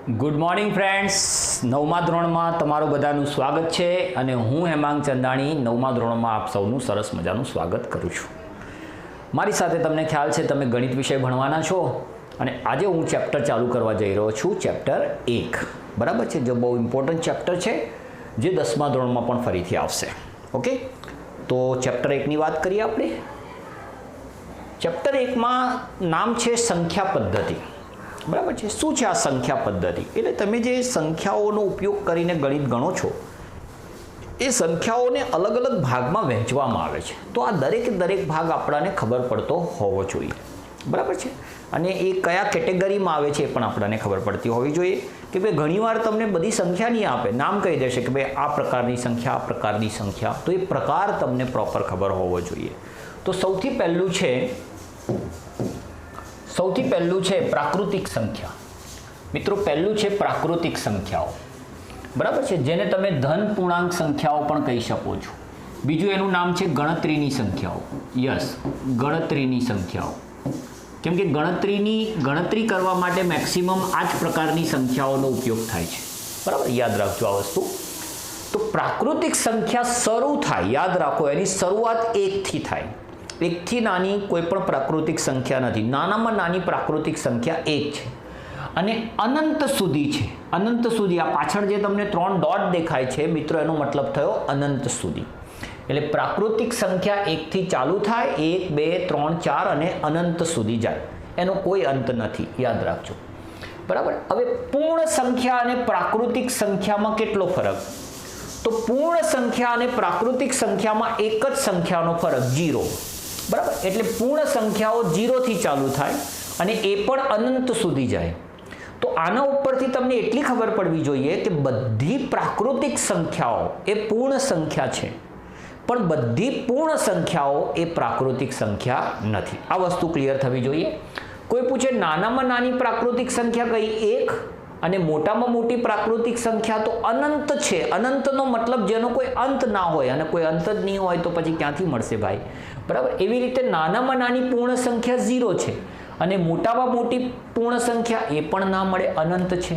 Good morning friends, નવમા ધોરણમાં તમારું બધાનું સ્વાગત છે અને હું હેમાંગ ચંદાણી નવમા ધોરણમાં આપ સૌનું સરસ મજાનું સ્વાગત કરું છું. મારી સાથે તમને ખ્યાલ છે તમે ગણિત વિષય ભણવાના છો અને આજે હું ચેપ્ટર ચાલુ કરવા જઈ રહ્યો છું, ચેપ્ટર 1. બરાબર છે, જે બહુ ઇમ્પોર્ટન્ટ ચેપ્ટર છે, જે 10મા ધોરણમાં પણ ફરીથી આવશે. ઓકે, તો ચેપ્ટર 1ની વાત કરીએ આપણે. ચેપ્ટર 1માં નામ છે સંખ્યા પદ્ધતિ. બરાબર છે. શું છે આ સંખ્યા પદ્ધતિ? એટલે તમે જે સંખ્યાઓનો ઉપયોગ કરીને ગણિત ગણો છો એ સંખ્યાઓને અલગ અલગ ભાગમાં વહેંચવામાં આવે છે. તો આ દરેક ભાગ આપણને ખબર પડતો હોવો જોઈએ. બરાબર છે. અને એ કયા કેટેગરીમાં આવે છે એ પણ આપણને ખબર પડતી હોવી જોઈએ. કે ભાઈ ઘણીવાર તમને બધી સંખ્યા નહીં આપે, નામ કહી દેશે કે ભાઈ આ પ્રકારની સંખ્યા, આ પ્રકારની સંખ્યા, તો એ પ્રકાર તમને પ્રોપર ખબર હોવો જોઈએ. તો સૌથી પહેલું છે પ્રાકૃતિક સંખ્યા. મિત્રો, પહેલું છે પ્રાકૃતિક સંખ્યાઓ. બરાબર છે, જેને તમે ધન પૂર્ણાંક સંખ્યાઓ પણ કહી શકો છો. બીજું એનું નામ છે ગણતરીની સંખ્યાઓ. યસ, ગણતરીની સંખ્યાઓ. કેમ કે ગણતરી કરવા માટે મેક્સિમમ આ જ પ્રકારની સંખ્યાઓનો ઉપયોગ થાય છે. બરાબર, યાદ રાખજો આ વસ્તુ. તો પ્રાકૃતિક સંખ્યા શરૂ થાય, યાદ રાખો, એની શરૂઆત 1થી થાય. 1થી નાની કોઈ પણ પ્રાકૃતિક સંખ્યા નથી. નાનામાં નાની પ્રાકૃતિક સંખ્યા 1 છે અને અનંત સુધી છે. અનંત સુધી, આ પાછળ જે તમને 3 ડોટ દેખાય છે મિત્રો, એનો મતલબ થયો અનંત સુધી. એટલે પ્રાકૃતિક સંખ્યા 1થી ચાલુ થાય, 1, 2, 3, 4 અને અનંત સુધી જાય. એનો કોઈ અંત નથી, યાદ રાખજો. બરાબર. હવે પૂર્ણ સંખ્યા અને પ્રાકૃતિક સંખ્યામાં કેટલો ફરક? તો પૂર્ણ સંખ્યા અને પ્રાકૃતિક સંખ્યામાં એક જ સંખ્યાનો ફરક, 0. બરાબર. એટલે પૂર્ણ સંખ્યાઓ 0થી ચાલુ થાય અને એ પણ અનંત સુધી જાય. તો આના ઉપરથી તમને એટલી ખબર પડવી જોઈએ કે બધી પ્રાકૃતિક સંખ્યાઓ એ પૂર્ણ સંખ્યા છે, પણ બધી પૂર્ણ સંખ્યાઓ એ પ્રાકૃતિક સંખ્યા નથી. આ વસ્તુ ક્લિયર થવી જોઈએ. કોઈ પૂછે નાનામાં નાની પ્રાકૃતિક સંખ્યા કઈ? 1. અને મોટામાં મોટી પ્રાકૃતિક સંખ્યા તો અનંત છે. અનંતનો મતલબ જેનો કોઈ અંત ના હોય, અને કોઈ અંત જ નહીં હોય તો પછી ક્યાંથી મળશે ભાઈ? બરાબર. એવી રીતે નાનામાં નાની પૂર્ણ સંખ્યા 0 છે અને મોટામાં મોટી પૂર્ણ સંખ્યા એ પણ ના મળે, અનંત છે.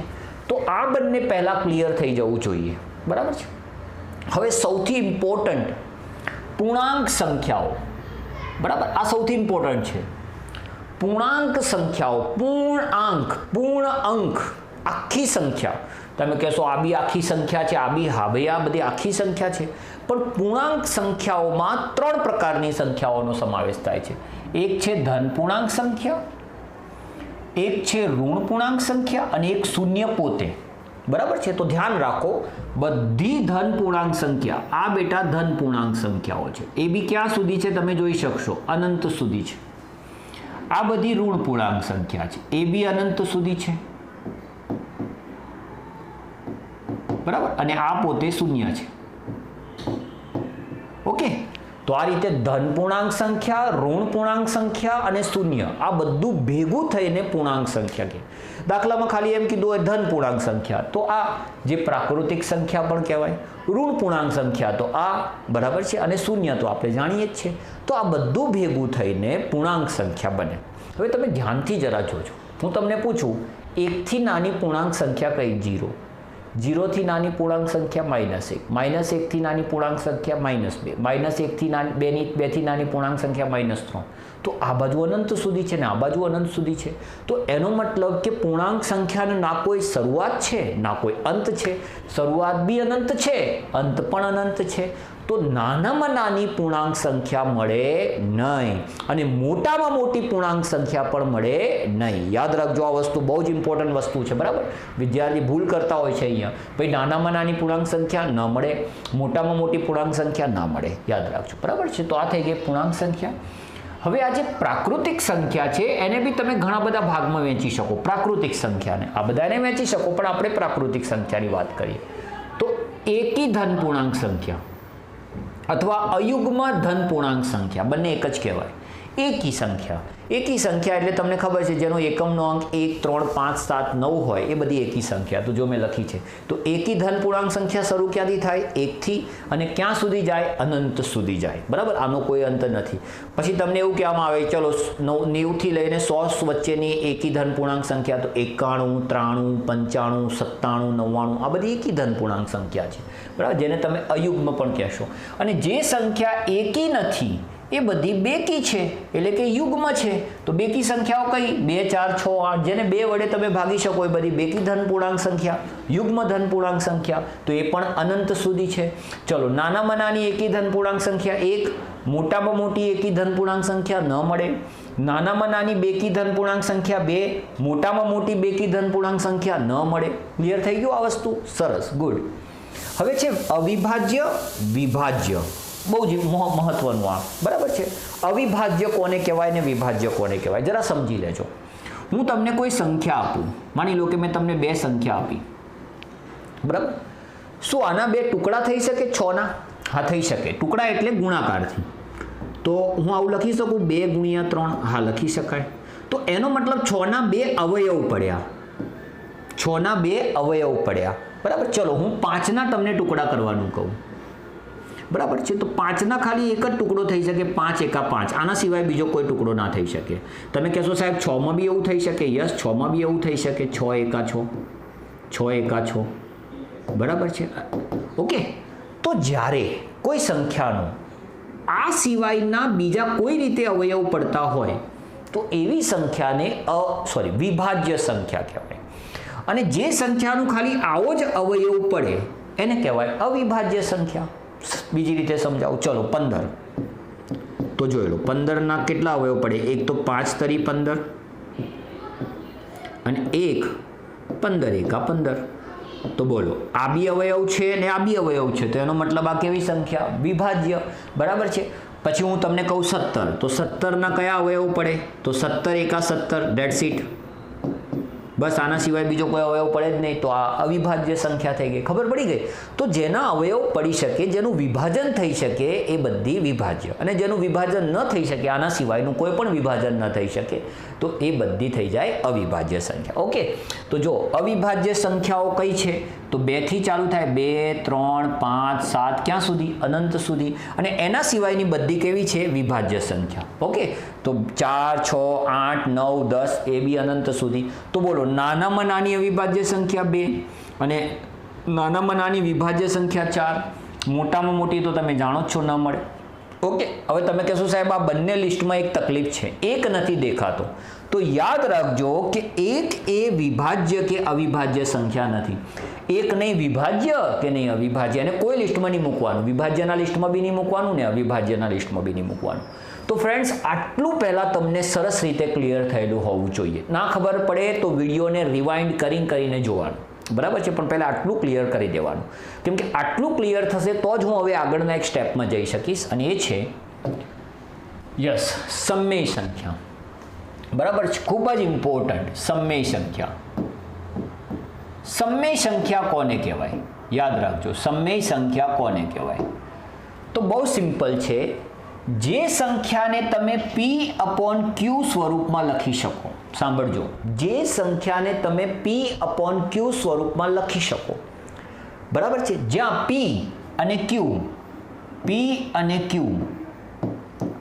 તો આ બંને પહેલાં ક્લિયર થઈ જવું જોઈએ. બરાબર છે. હવે સૌથી ઇમ્પોર્ટન્ટ પૂર્ણાંક સંખ્યાઓ. બરાબર, આ સૌથી ઇમ્પોર્ટન્ટ છે. પૂર્ણાંક સંખ્યાઓ, પૂર્ણ અંક, આખી સંખ્યા. તમે કહેશો આ બી આખી સંખ્યા છે, આ બી, હા ભાઈ આ બધી આખી સંખ્યા છે. પણ પૂર્ણાંક સંખ્યાઓમાં 3 પ્રકારની સંખ્યાઓનો સમાવેશ થાય છે. એક છે ધન પૂર્ણાંક સંખ્યા, એક છે ઋણ પૂર્ણાંક સંખ્યા અને એક શૂન્ય પોતે. બરાબર છે. તો ધ્યાન રાખો, બધી ધન પૂર્ણાંક સંખ્યા, આ બેટા ધન પૂર્ણાંક સંખ્યાઓ છે. એ બી ક્યાં સુધી છે તમે જોઈ શકશો, અનંત સુધી છે. આ બધી ઋણ પૂર્ણાંક સંખ્યા છે, એ બી અનંત સુધી છે. બરાબર. અને આ પોતે શૂન્ય છે. ઓકે, તો આ રીતે ધન પૂર્ણાંક સંખ્યા, ઋણ પૂર્ણાંક સંખ્યા અને શૂન્ય, આ બધું ભેગું થઈને પૂર્ણાંક સંખ્યા કહે. દાખલામાં ખાલી એમ કીધું હોય ધન પૂર્ણાંક સંખ્યા, તો આ જે પ્રાકૃતિક સંખ્યા પણ કહેવાય. ઋણ પૂર્ણાંક સંખ્યા તો આ, બરાબર છે, અને શૂન્ય તો આપણે જાણીએ જ છે. તો આ બધું ભેગું થઈને પૂર્ણાંક સંખ્યા બને. હવે તમે ધ્યાનથી જરા જોજો. હું તમને પૂછું, 1થી નાની પૂર્ણાંક સંખ્યા કઈ? 0. 0થી નાની પૂર્ણાંક સંખ્યા -1. -1થી નાની પૂર્ણાંક સંખ્યા -2. -2થી નાની પૂર્ણાંક સંખ્યા -3. તો આ બાજુ અનંત સુધી છે ને આ બાજુ અનંત સુધી છે. તો એનો મતલબ કે પૂર્ણાંક સંખ્યાને ના કોઈ શરૂઆત છે, ના કોઈ અંત છે. શરૂઆત બી અનંત છે, અંત પણ અનંત છે. તો નાનામાં નાની પૂર્ણાંક સંખ્યા મળે નહીં અને મોટામાં મોટી પૂર્ણાંક સંખ્યા પણ મળે નહીં. યાદ રાખજો, આ વસ્તુ બહુ જ ઇમ્પોર્ટન્ટ વસ્તુ છે. બરાબર. વિદ્યાર્થી ભૂલ કરતા હોય છે અહીંયા, ભાઈ નાનામાં નાની પૂર્ણાંક સંખ્યા ન મળે, મોટામાં મોટી પૂર્ણાંક સંખ્યા ના મળે. યાદ રાખજો. બરાબર છે. તો આ થઈ ગઈ પૂર્ણાંક સંખ્યા. હવે આ જે પ્રાકૃતિક સંખ્યા છે એને બી તમે ઘણા બધા ભાગમાં વહેંચી શકો. પ્રાકૃતિક સંખ્યાને આ બધાને વહેંચી શકો, પણ આપણે પ્રાકૃતિક સંખ્યાની વાત કરીએ તો એકી ધન પૂર્ણાંક સંખ્યા અથવા અયુગ્મ ધન પૂર્ણાંક સંખ્યા, બંને એક જ કહેવાય. એકી સંખ્યા. એકી સંખ્યા એટલે તમને ખબર છે જેનો એકમનો અંક 1, 3, 5, 7, 9 હોય એ બધી એકી સંખ્યા. તો જો મેં લખી છે તો એકી ધન પૂર્ણાંક સંખ્યા શરૂ ક્યાંથી થાય? 1 થી અને ક્યાં સુધી જાય? અનંત સુધી જાય. બરાબર, આનો કોઈ અંત નથી. પછી તમને એવું કહેવામાં આવે ચલો 90 થી લઈને 100 વચ્ચેની એકી ધન પૂર્ણાંક સંખ્યા તો 91, 93, 95, 97, 99 આ બધી એકી ધન પૂર્ણાંક સંખ્યા છે. બરાબર, જેને તમે અયુગ્મ પણ કહેશો. અને જે સંખ્યા એકી નથી એ બધી બેકી છે એટલે કે યુગ્મ છે. તો બેકી સંખ્યાઓ કઈ? 2, 4, 6, 8 જેને 2 વડે તમે ભાગી શકો એ બધી બેકી ધન પૂર્ણાંક સંખ્યા. યુગ્મ ધન પૂર્ણાંક સંખ્યા તો એ પણ અનંત સુધી છે. ચલો નાનામાં નાની એકી ધન પૂર્ણાંક સંખ્યા 1, મોટામાં મોટી એકી ધન પૂર્ણાંક સંખ્યા ન મળે. નાનામાં નાની બેકી ધન પૂર્ણાંક સંખ્યા 2, મોટામાં મોટી બેકી ધન પૂર્ણાંક સંખ્યા ન મળે. ક્લિયર થઈ ગયું આ વસ્તુ? સરસ, ગુડ. હવે છે અવિભાજ્ય વિભાજ્ય. બહુ જ મહત્વનું આ. બરાબર છે. અવિભાજ્ય કોને કહેવાય ને વિભાજ્ય કોને કહેવાય જરા સમજી લેજો. હું તમને કોઈ સંખ્યા આપું, માની લો કે મેં તમને 2 સંખ્યા આપી. બરાબર, શું આના 2 ટુકડા થઈ શકે 6ના? હા, થઈ શકે. ટુકડા એટલે ગુણાકારથી. તો હું આવું લખી શકું 2 ગુણ્યા 3? હા, લખી શકાય. તો એનો મતલબ 6ના 2 અવયવ પડ્યા. 6ના 2 અવયવ પડ્યા. બરાબર, ચલો હું 5ના તમને ટુકડા કરવાનું કહું. બરાબર છે, તો 5ના ખાલી એક જ ટુકડો થઈ શકે. 5 એકા 5, આના સિવાય બીજો કોઈ ટુકડો ના થઈ શકે. તમે કહેશો સાહેબ 6માં બી એવું થઈ શકે? યસ, 6માં બી એવું થઈ શકે. 6 એકા 6, 6 એકા 6. બરાબર છે. ઓકે, તો જ્યારે કોઈ સંખ્યાનો આ સિવાયના બીજા કોઈ રીતે અવયવ પડતા હોય તો એવી સંખ્યાને વિભાજ્ય સંખ્યા કહેવાય. અને જે સંખ્યાનું ખાલી આવો જ અવયવ પડે એને કહેવાય અવિભાજ્ય સંખ્યા. બીજી રીતે સમજાવું, ચલો 15. તો જોઈ લો 15ના કેટલા અવયવ પડે? એક તો 5 તરી 15 અને એક 15 એકા 15. તો બોલો આ બી અવયવ છે ને આ બી અવયવ છે, તો એનો મતલબ આ કેવી સંખ્યા? વિભાજ્ય. બરાબર છે. પછી હું તમને કહું 17, તો 17ના કયા અવયવ પડે? તો 17 એકા 17, ડેટ્સ ઇટ. બસ, આના સિવાય બીજો કોઈ અવયવ પડે જ નહીં. તો આ અવિભાજ્ય સંખ્યા થઈ ગઈ. ખબર પડી ગઈ? તો જેના અવયવ પડી શકે, જેનું વિભાજન થઈ શકે એ બધી વિભાજ્ય, અને જેનું વિભાજન ન થઈ શકે, આના સિવાયનું કોઈ પણ વિભાજન ન થઈ શકે તો એ બધી થઈ જાય અવિભાજ્ય સંખ્યા. ઓકે, તો જો અવિભાજ્ય સંખ્યાઓ કઈ છે? તો 2 થી ચાલુ થાય. 2, 3, 5, 7 ક્યાં સુધી? અનંત સુધી. અને એના સિવાયની બધી કેવી છે? વિભાજ્ય સંખ્યા. ઓકે, તો 4, 6, 8, 9, 10 એ બી અનંત સુધી. તો બોલો નાનામાં નાની અવિભાજ્ય સંખ્યા 2 અને નાનામાં નાની વિભાજ્ય સંખ્યા 4. મોટામાં મોટી તો તમે જાણો જ છો, ન મળે. ઓકે, હવે તમે કહેશો સાહેબ આ બંને લિસ્ટમાં એક તકલીફ છે, એક નથી દેખાતો. તો યાદ રાખજો કે એક એ વિભાજ્ય કે અવિભાજ્ય સંખ્યા નથી. એક નહીં વિભાજ્ય કે નહીં અવિભાજ્ય, અને કોઈ લિસ્ટમાં નહીં મૂકવાનું. વિભાજ્યના લિસ્ટમાં બી નહીં મૂકવાનું ને અવિભાજ્યના લિસ્ટમાં બી નહીં મૂકવાનું. તો ફ્રેન્ડ્સ, આટલું પહેલાં તમને સરસ રીતે ક્લિયર થયેલું હોવું જોઈએ. ના ખબર પડે તો વિડીયોને રિવાઇન્ડ કરીને જોવાનું. બરાબર છે, પણ પહેલાં આટલું ક્લિયર કરી દેવાનું. કેમ કે આટલું ક્લિયર થશે તો જ હું હવે આગળના એક સ્ટેપમાં જઈ શકીશ, અને એ છે યસ સમમેય સંખ્યા. બરાબર છે, ખૂબ જ ઇમ્પોર્ટન્ટ સમમેય સંખ્યા. સમમેય સંખ્યા કોને કહેવાય? યાદ રાખજો, સમમેય સંખ્યા કોને કહેવાય? તો બહુ સિમ્પલ છે. જે સંખ્યાને તમે P/Q સ્વરૂપમાં લખી શકો. સાંભળજો, જે સંખ્યાને તમે P/Q સ્વરૂપમાં લખી શકો. બરાબર છે, જ્યાં P અને Q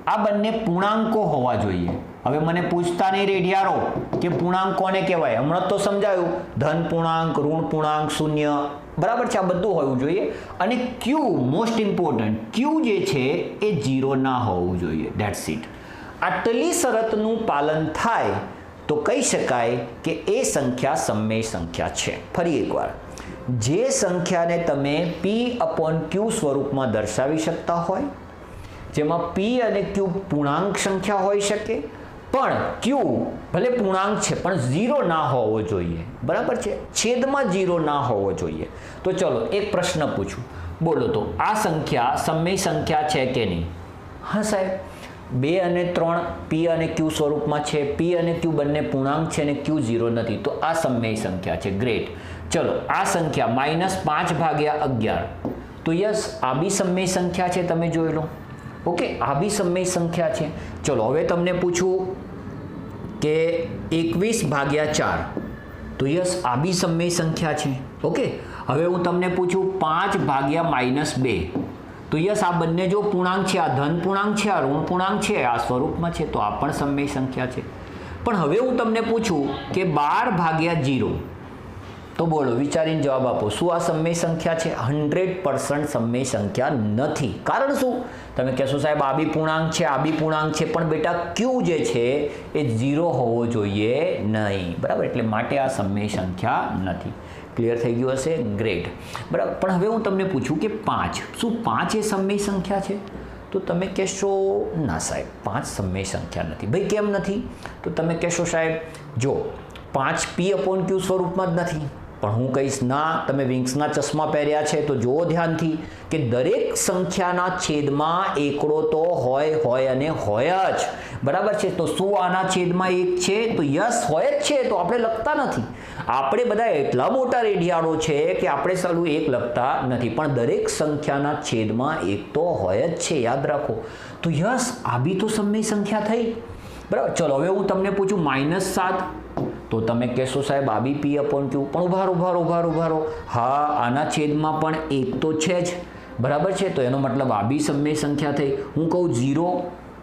આ બંને પૂર્ણાંકો હોવા જોઈએ. હવે મને પૂછતા નહીં રેડિયારો કે પૂર્ણાંક કોને કહેવાય. હમણાં તો સમજાયું, ધન પૂર્ણાંક, ઋણ પૂર્ણાંક, શૂન્ય. બરાબર છે, આ બધું હોવું જોઈએ. અને Q મોસ્ટ ઇમ્પોર્ટન્ટ, Q જે છે એ 0 ના હોવું જોઈએ. That's it. આટલી શરતનું પાલન થાય તો કહી શકાય કે એ સંખ્યા સમમેય સંખ્યા છે. ફરી એકવાર, જે સંખ્યાને તમે P/Q સ્વરૂપમાં દર્શાવી શકતા હોય, જેમાં P અને Q પૂર્ણાંક સંખ્યા હોઈ શકે, પણ Q ભલે પૂર્ણાંક છે પણ 0 ના હોવો જોઈએ. બરાબર છે, છેદમાં 0 ના હોવો જોઈએ. તો ચલો એક પ્રશ્ન પૂછું, બોલો તો આ સંખ્યા સમમેય સંખ્યા છે કે નહીં? હા સાહેબ, 2 અને 3 P અને Q સ્વરૂપમાં છે. P અને Q બંને પૂર્ણાંક છે અને Q 0 નથી, તો આ સમમેય સંખ્યા છે. ગ્રેટ. ચલો આ સંખ્યા -5/11, તો યસ આ બી સમમેય સંખ્યા છે. તમે જોઈ લો. ઓકે, આ બી સમય સંખ્યા છે. ચલો હવે તમને પૂછું કે 21/4, તો યસ આ બી સમય સંખ્યા છે. ઓકે, હવે હું તમને પૂછું 5/-2, તો યસ આ બંને જો પૂર્ણાંક છે, આ ધન પૂર્ણાંક છે, આ ઋણ પૂર્ણાંક છે, આ સ્વરૂપમાં છે, તો આ પણ સમય સંખ્યા છે. પણ હવે હું તમને પૂછું કે 12/0, તો બોલો વિચારીને જવાબ આપો, શું આ સમય સંખ્યા છે? 100% સમય સંખ્યા નથી. કારણ શું? તમે કહેશો સાહેબ આ બી પૂર્ણાંક છે, આ બી પૂર્ણાંક છે, પણ બેટા ક્યુ જે છે એ 0 હોવો જોઈએ નહીં. બરાબર, એટલે માટે આ સમય સંખ્યા નથી. ક્લિયર થઈ ગયું હશે? ગ્રેટ. બરાબર, પણ હવે હું તમને પૂછું કે 5, શું 5 એ સમય સંખ્યા છે? તો તમે કહેશો ના સાહેબ 5 સમય સંખ્યા નથી. ભાઈ કેમ નથી? તો તમે કહેશો સાહેબ જો 5 P/Q સ્વરૂપમાં જ નથી. પણ હું કહીશ ના, તમે વિંગ્સના ચશ્મા પહેર્યા છે તો જુઓ ધ્યાનથી કે દરેક સંખ્યાના છેદમાં એકડો તો હોય અને હોય જ. બરાબર છે, તો શું આના છેદમાં 1 છે? તો યસ હોય જ છે, તો આપણે લખતા નથી. આપણે બધા એટલા મોટા રેડિયાળો છે કે આપણે સાલું 1 લખતા નથી, પણ દરેક સંખ્યાના છેદમાં 1 તો હોય જ છે, યાદ રાખો. તો યસ આ બી તો સમય સંખ્યા થઈ. બરાબર, ચલો હવે હું તમને પૂછું -7, તો તમે કહેશો સાહેબ આ બી P/Q, પણ ઉભારો. હા, આના છેદમાં પણ 1 તો છે જ. બરાબર છે, તો એનો મતલબ આ બી સમય સંખ્યા થઈ. હું કહું 0,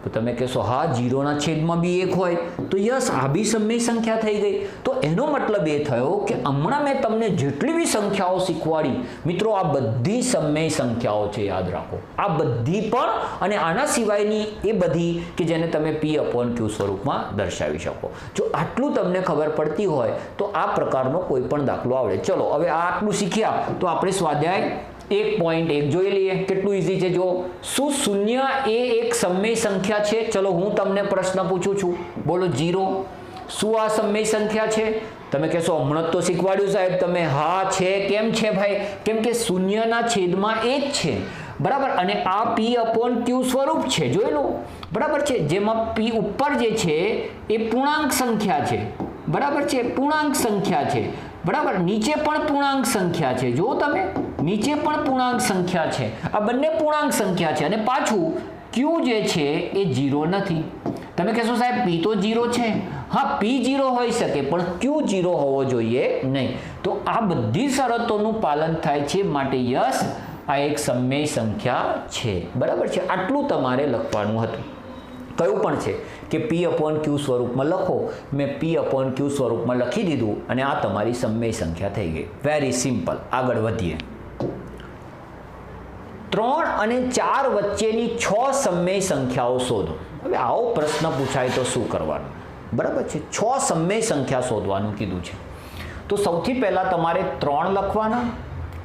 તો તમે કહેશો હા 0ના છેદમાં બી 1 હોય, તો યસ આ બી સમય સંખ્યા થઈ ગઈ. તો એનો મતલબ એ થયો કે હમણાં મેં તમને જેટલી બી સંખ્યાઓ શીખવાડી મિત્રો, આ બધી સમય સંખ્યાઓ છે, યાદ રાખો. આ બધી પણ અને આના સિવાયની એ બધી કે જેને તમે P/Q સ્વરૂપમાં દર્શાવી શકો. જો આટલું તમને ખબર પડતી હોય તો આ પ્રકારનો કોઈ પણ દાખલો આવડે. ચલો હવે આ આટલું શીખ્યા તો આપણે સ્વાધ્યાય 1.1 જોઈ લઈએ. કેટલું ઈઝી છે જો. શું 0 એ એક સમય સંખ્યા છે? ચલો હું તમને પ્રશ્ન પૂછું છું, બોલો 0. શું આ સમય સંખ્યા છે? તમે કહેશો હમણાં તો શીખવાડ્યું સાહેબ તમે. હા છે. કેમ છે ભાઈ? કેમ કે 0ના છેદમાં 1 છે. બરાબર, અને આ P/Q સ્વરૂપ છે, જોઈ લો. બરાબર છે, જેમાં P ઉપર જે છે એ પૂર્ણાંક સંખ્યા છે. બરાબર છે, પૂર્ણાંક સંખ્યા છે. બરાબર, નીચે પણ પૂર્ણાંક સંખ્યા છે. જો તમે નીચે પણ પૂર્ણાંક સંખ્યા છે, આ બંને પૂર્ણાંક સંખ્યા છે, અને પાછું Q જે છે એ 0 નથી. તમે કહેશો સાહેબ P તો 0 છે. હા, P 0 હોઈ શકે, પણ Q 0 હોવો જોઈએ નહીં. તો આ બધી શરતોનું પાલન થાય છે, માટે યસ આ એક સમય સંખ્યા છે. બરાબર છે, આટલું તમારે લખવાનું હતું. કયું પણ છે કે P/Q સ્વરૂપમાં લખો. મેં P/Q સ્વરૂપમાં લખી દીધું અને આ તમારી સમય સંખ્યા થઈ ગઈ. Very simple. આગળ વધીએ. 3 અને 4 વચ્ચેની 6 સમય સંખ્યાઓ શોધો. હવે આવો પ્રશ્ન પૂછાય તો શું કરવાનું? બરાબર છે, 6 સમય સંખ્યા શોધવાનું કીધું છે. તો સૌથી પહેલાં તમારે 3 લખવાના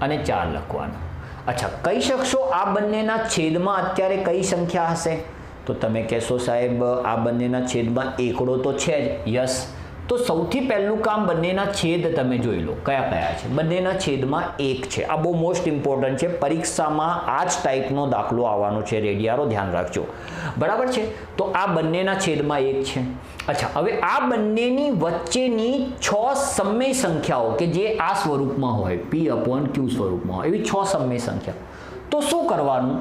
અને 4 લખવાના. અચ્છા, કહી શકશો આ બંનેના છેદમાં અત્યારે કઈ સંખ્યા હશે? તો તમે કહેશો સાહેબ આ બંનેના છેદમાં એકડો તો છે જ. યસ, તો સૌથી પહેલું કામ બંનેના છેદ તમે જોઈ લો કયા કયા છે. બંનેના છેદમાં 1 છે. આ બહુ મોસ્ટ ઇમ્પોર્ટન્ટ છે. પરીક્ષામાં આ જ ટાઈપનો દાખલો આવવાનો છે, રેડિયારો ધ્યાન રાખજો. બરાબર છે, તો આ બંનેના છેદમાં 1 છે. અચ્છા, હવે આ બંનેની વચ્ચેની 6 સમય સંખ્યાઓ કે જે આ સ્વરૂપમાં હોય, P/Q સ્વરૂપમાં હોય, એવી 6 સમય સંખ્યા. તો શું કરવાનું?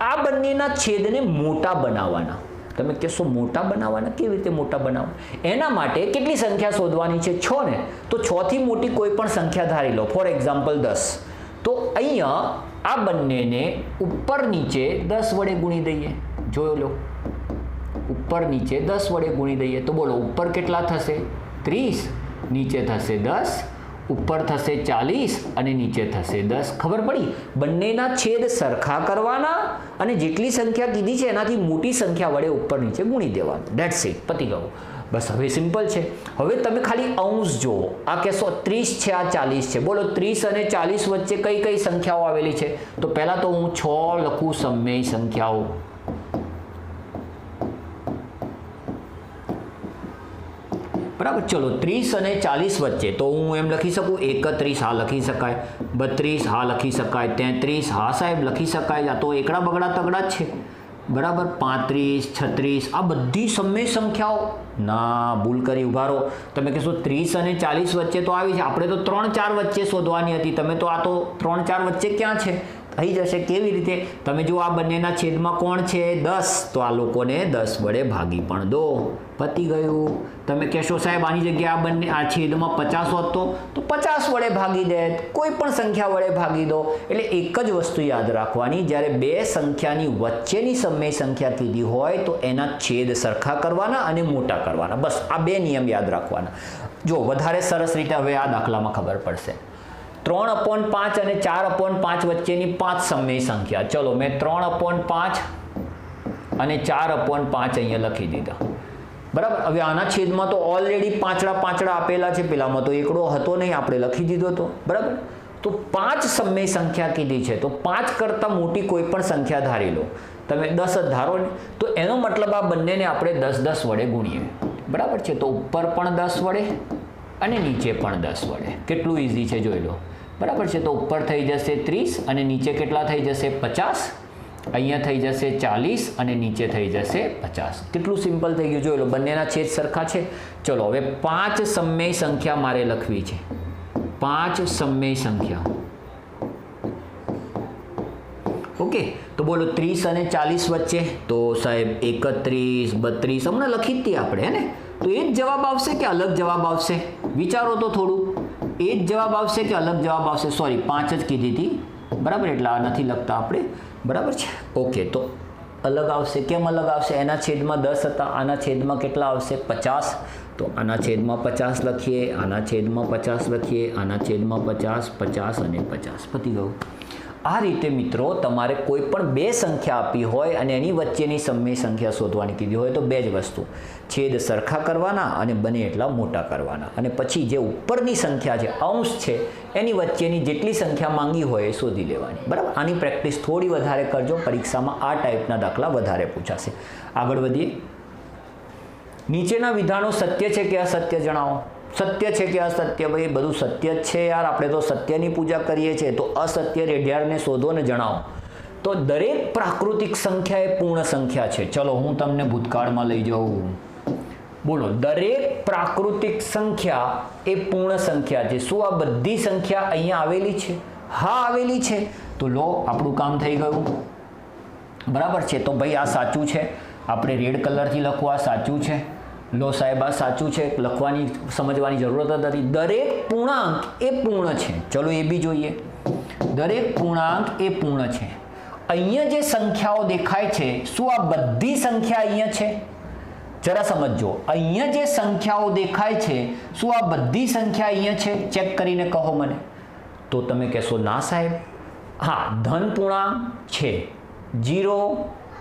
આ બંનેના છેદને મોટા બનાવવાના. તમે કહેશો મોટા બનાવવાના? કેવી રીતે મોટા બનાવવા? એના માટે કેટલી સંખ્યા શોધવાની છે? 6 ને. તો 6 થી મોટી કોઈ પણ સંખ્યા ધારી લો. For example 10. તો અહીંયા આ બંનેને ઉપર નીચે 10 વડે ગુણી દઈએ. જોયો લો, ઉપર નીચે 10 વડે ગુણી દઈએ. તો બોલો ઉપર કેટલા થશે? 30. નીચે થશે 10. ઉપર થશે 40 અને નીચે થશે 10. ખબર પડી? બંનેના છેદ સરખા કરવાના અને જેટલી સંખ્યા કીધી છે એનાથી મોટી સંખ્યા વડે ઉપર નીચે ગુણી દેવાનું. ધેટ્સ ઇટ, પતી ગયું. બસ હવે સિમ્પલ છે. હવે તમે ખાલી અંશ જુઓ. આ કહેશો 30 છે, આ 40 છે. બોલો 30 અને 40 વચ્ચે કઈ કઈ સંખ્યાઓ આવેલી છે? તો પહેલા તો હું 6 લખું સમય સંખ્યાઓ. બરાબર, ચલો 30 અને 40 વચ્ચે તો હું એમ લખી શકું 31 હા લખી શકાય, 32 હા લખી શકાય, 33 હા સાહેબ લખી શકાય. આ તો એકડા બગડા તગડા જ છે. બરાબર, 35, 36 આ બધી સમય સંખ્યાઓ. ના, ભૂલ કરી, ઉભા રહો. તમે કહેશો 30 અને 40 વચ્ચે તો આવી છે. આપણે તો 3, 4 વચ્ચે શોધવાની હતી. તમે તો આ તો 3, 4 વચ્ચે ક્યાં છે? થઈ જશે. કેવી રીતે? તમે જો આ બંનેના છેદમાં કોણ છે 10, તો આ લોકોને 10 વડે ભાગી પણ દો, પતી ગયું. તમે કહેશો સાહેબ આની જગ્યાએ આ બંને આ છેદમાં 50 હોત તો 50 વડે ભાગી દે, કોઈ પણ સંખ્યા વડે ભાગી દો. એટલે એક જ વસ્તુ યાદ રાખવાની, જ્યારે બે સંખ્યાની વચ્ચેની સમય સંખ્યા કીધી હોય તો એના છેદ સરખા કરવાના અને મોટા કરવાના. બસ આ બે નિયમ યાદ રાખવાના. જો વધારે સરસ રીતે હવે આ દાખલામાં ખબર પડશે. 3/5 અને 4/5 વચ્ચેની 5 સમય સંખ્યા. ચલો મેં 3/5 અને 4/5 અહીંયા લખી દીધા. બરાબર. હવે આના છેદમાં તો ઓલરેડી પાંચડા આપેલા છે, પેલામાં તો એકડો હતો નહીં, આપણે લખી દીધો હતો. બરાબર. તો 5 સમય સંખ્યા કીધી છે, તો 5 કરતાં મોટી કોઈ પણ સંખ્યા ધારી લો. તમે 10 જ ધારો ને, તો એનો મતલબ આ બંનેને આપણે 10 વડે ગુણીએ. બરાબર છે. તો ઉપર પણ 10 વડે અને નીચે પણ 10 વડે. કેટલું ઇઝી છે જોઈ લો. બરાબર છે. તો ઉપર થઈ જશે 30 અને નીચે કેટલા થઈ જશે 50. અહીંયા થઈ જશે 40 અને નીચે થઈ જશે 50. કેટલું સિમ્પલ થઈ ગયું જોઈ લો. બંનેના છેદ સરખા છે. ચલો હવે 5 સમય સંખ્યા મારે લખવી છે. 5 સમય સંખ્યા. ઓકે. તો બોલો 30 અને 40 વચ્ચે તો સાહેબ 31, 32 હમણાં લખી જ હતી આપણે, હે ને? તો એ જ જવાબ આવશે કે અલગ જવાબ આવશે? વિચારો તો થોડું. એ જ જવાબ આવશે કે અલગ જવાબ આવશે? સોરી, 5 જ કીધી હતી. બરાબર. એટલે આ નથી લખતા આપણે. બરાબર છે. ઓકે. તો અલગ આવશે. કેમ અલગ આવશે? એના છેદમાં 10 હતા, આના છેદમાં કેટલા આવશે 50. તો આના છેદમાં 50 લખીએ, આના છેદમાં 50 લખીએ, આના છેદમાં 50, 50 અને 50. પતી ગયું. આ રીતે મિત્રો તમારે કોઈ પણ બે સંખ્યા આપી હોય અને એની વચ્ચેની સમય સંખ્યા શોધવાની કીધી હોય તો બે જ વસ્તુ, છેદ સરખા કરવાના અને બને એટલા મોટા કરવાના, અને પછી જે ઉપરની સંખ્યા છે, અંશ છે, એની વચ્ચેની જેટલી સંખ્યા માંગી હોય એ શોધી લેવાની. બરાબર. આની પ્રેક્ટિસ થોડી વધારે કરજો, પરીક્ષામાં આ ટાઈપના દાખલા વધારે પૂછાશે. આગળ વધીએ. નીચેના વિધાનો સત્ય છે કે અસત્ય જણાવો. સત્ય છે કે અસત્ય? ભાઈ બધું સત્ય જ છે યાર, આપણે તો સત્યની પૂજા કરીએ છીએ. તો અસત્ય રેઢિયારને શોધો ને જણાવો. તો દરેક પ્રાકૃતિક સંખ્યા એ પૂર્ણ સંખ્યા છે. ચલો હું તમને ભૂતકાળમાં લઈ જાઉં. બોલો, દરેક પ્રાકૃતિક સંખ્યા એ પૂર્ણ સંખ્યા છે. શું આ બધી સંખ્યા અહીંયા આવેલી છે? હા આવેલી છે. તો લો આપણું કામ થઈ ગયું. બરાબર છે. તો ભાઈ આ સાચું છે, આપણે રેડ કલરથી લખવું, આ સાચું છે. લો સાહેબ આ સાચું છે, લખવાની સમજવાની જરૂરત જ નથી. દરેક પૂર્ણાંક એ પૂર્ણ છે. ચલો એ બી જોઈએ. દરેક પૂર્ણાંક એ પૂર્ણ છે. અહીંયા જે સંખ્યાઓ દેખાય છે, શું આ બધી સંખ્યા અહીંયા છે? જરા સમજો. અહીંયા જે સંખ્યાઓ દેખાય છે, શું આ બધી સંખ્યા અહીંયા છે? ચેક કરીને કહો મને. તો તમે કહેશો ના સાહેબ, હા ધન પૂર્ણાંક છે, 0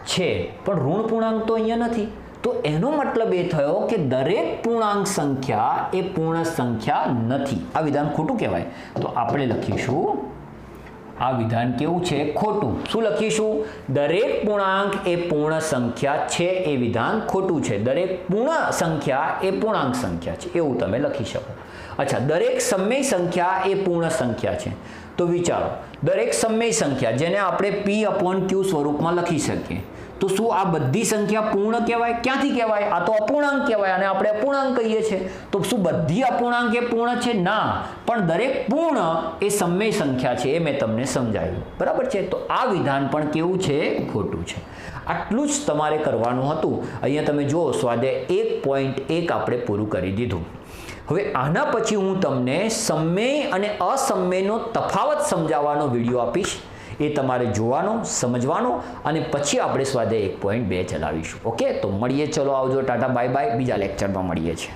છે, પણ ઋણ પૂર્ણાંક તો અહીંયા નથી. તો એનો મતલબ એ થયો કે દરેક પૂર્ણાંક સંખ્યા એ પૂર્ણ સંખ્યા નથી. આ વિધાન ખોટું કહેવાય. તો આપણે લખીશું, આ વિધાન કેવું છે? ખોટું. શું લખીશું? દરેક પૂર્ણાંક એ પૂર્ણ સંખ્યા છે એ વિધાન ખોટું છે. દરેક પૂર્ણ સંખ્યા એ પૂર્ણાંક સંખ્યા છે એવું તમે લખી શકો. અચ્છા, દરેક સમય સંખ્યા એ પૂર્ણ સંખ્યા છે. તો વિચારો, દરેક સમય સંખ્યા જેને આપણે P/Q સ્વરૂપમાં લખી શકીએ, તો શું આ બધી સંખ્યા પૂર્ણ કહેવાય? ક્યાંથી કહેવાય? આ તો અપૂર્ણાંક કહેવાય અને આપણે અપૂર્ણાંક કહીએ છીએ. તો શું બધી અપૂર્ણાંક એ પૂર્ણ છે? ના, પણ દરેક પૂર્ણ એ સમય સંખ્યા છે, એ મેં તમને સમજાવ્યું. બરાબર છે. તો આ વિધાન પણ કેવું છે? ખોટું છે. આટલું જ તમારે કરવાનું હતું. અહીંયા તમે જુઓ, સ્વાધ્યાય 1.1 આપણે પૂરું કરી દીધું. હવે આના પછી હું તમને સમય અને અસમયનો તફાવત સમજાવવાનો વિડીયો આપીશ. એ તમારે જોવાનો, સમજવાનો, અને પછી આપણે સ્વાધ્યાય 1.2 ચલાવીશું. ઓકે, તો મળીએ. ચલો આવજો, ટાટા બાય બાય. બીજા લેક્ચરમાં મળીએ છીએ.